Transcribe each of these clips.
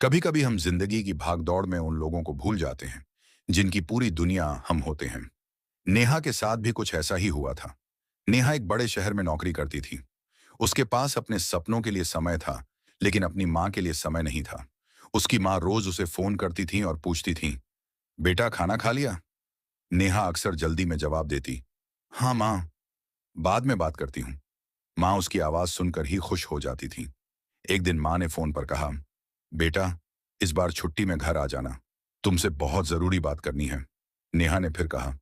कभी कभी हम जिंदगी की भागदौड़ में उन लोगों को भूल जाते हैं जिनकी पूरी दुनिया हम होते हैं। नेहा के साथ भी कुछ ऐसा ही हुआ था। नेहा एक बड़े शहर में नौकरी करती थी। उसके पास अपने सपनों के लिए समय था, लेकिन अपनी माँ के लिए समय नहीं था। उसकी माँ रोज उसे फोन करती थी और पूछती थी, बेटा खाना खा लिया? नेहा अक्सर जल्दी में जवाब देती, हाँ माँ, बाद में बात करती हूँ। माँ उसकी आवाज सुनकर ही खुश हो जाती थी। एक दिन माँ ने फोन पर कहा, बेटा इस बार छुट्टी में घर आ जाना, तुमसे बहुत जरूरी बात करनी है। नेहा ने फिर कहा,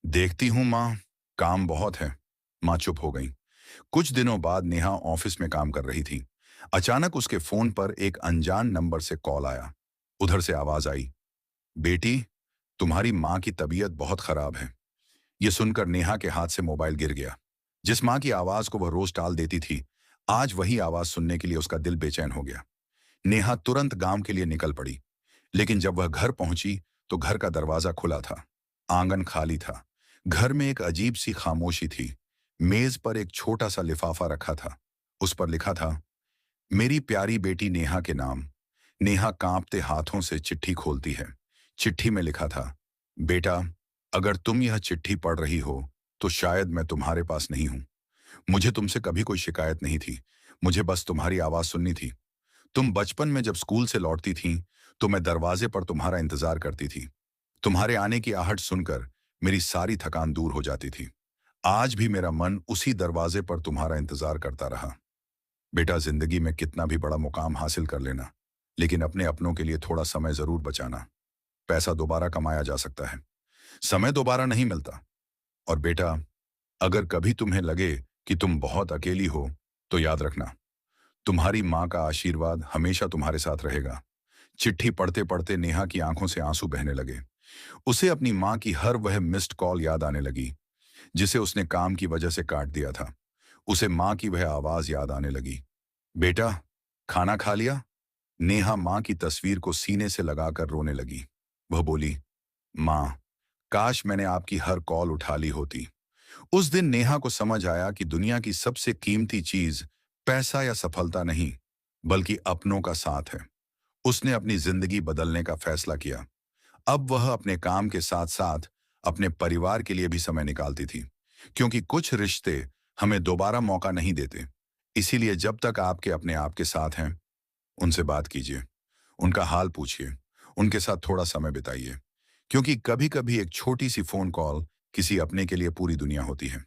देखती हूँ माँ, काम बहुत है। माँ चुप हो गई। कुछ दिनों बाद नेहा ऑफिस में काम कर रही थी। अचानक उसके फोन पर एक अनजान नंबर से कॉल आया। उधर से आवाज आई, बेटी तुम्हारी माँ की तबीयत बहुत खराब है। यह सुनकर नेहा के हाथ से मोबाइल गिर गया। जिस माँ की आवाज को वह रोज टाल देती थी, आज वही आवाज सुनने के लिए उसका दिल बेचैन हो गया। नेहा तुरंत गांव के लिए निकल पड़ी। लेकिन जब वह घर पहुंची तो घर का दरवाजा खुला था। आंगन खाली था। घर में एक अजीब सी खामोशी थी। मेज पर एक छोटा सा लिफाफा रखा था। उस पर लिखा था, मेरी प्यारी बेटी नेहा के नाम। नेहा कांपते हाथों से चिट्ठी खोलती है। चिट्ठी में लिखा था, बेटा अगर तुम यह चिट्ठी पढ़ रही हो तो शायद मैं तुम्हारे पास नहीं हूं। मुझे तुमसे कभी कोई शिकायत नहीं थी। मुझे बस तुम्हारी आवाज सुननी थी। तुम बचपन में जब स्कूल से लौटती थीं, तो मैं दरवाजे पर तुम्हारा इंतजार करती थी। तुम्हारे आने की आहट सुनकर मेरी सारी थकान दूर हो जाती थी। आज भी मेरा मन उसी दरवाजे पर तुम्हारा इंतजार करता रहा। बेटा जिंदगी में कितना भी बड़ा मुकाम हासिल कर लेना, लेकिन अपने अपनों के लिए थोड़ा समय जरूर बचाना। पैसा दोबारा कमाया जा सकता है, समय दोबारा नहीं मिलता। और बेटा अगर कभी तुम्हें लगे कि तुम बहुत अकेली हो, तो याद रखना, तुम्हारी माँ का आशीर्वाद हमेशा तुम्हारे साथ रहेगा। चिट्ठी पढ़ते पढ़ते नेहा की आंखों से आंसू बहने लगे। उसे अपनी माँ की हर वह मिस्ड कॉल याद आने लगी, जिसे उसने काम की वजह से काट दिया था। उसे माँ की वह आवाज याद आने लगी, बेटा खाना खा लिया? नेहा माँ की तस्वीर को सीने से लगाकर रोने लगी। वह बोली, माँ काश मैंने आपकी हर कॉल उठा ली होती। उस दिन नेहा को समझ आया कि दुनिया की सबसे कीमती चीज पैसा या सफलता नहीं, बल्कि अपनों का साथ है। उसने अपनी जिंदगी बदलने का फैसला किया। अब वह अपने काम के साथ साथ अपने परिवार के लिए भी समय निकालती थी, क्योंकि कुछ रिश्ते हमें दोबारा मौका नहीं देते। इसीलिए जब तक आपके अपने आप के साथ हैं, उनसे बात कीजिए, उनका हाल पूछिए, उनके साथ थोड़ा समय बिताइए, क्योंकि कभी कभी एक छोटी सी फोन कॉल किसी अपने के लिए पूरी दुनिया होती है।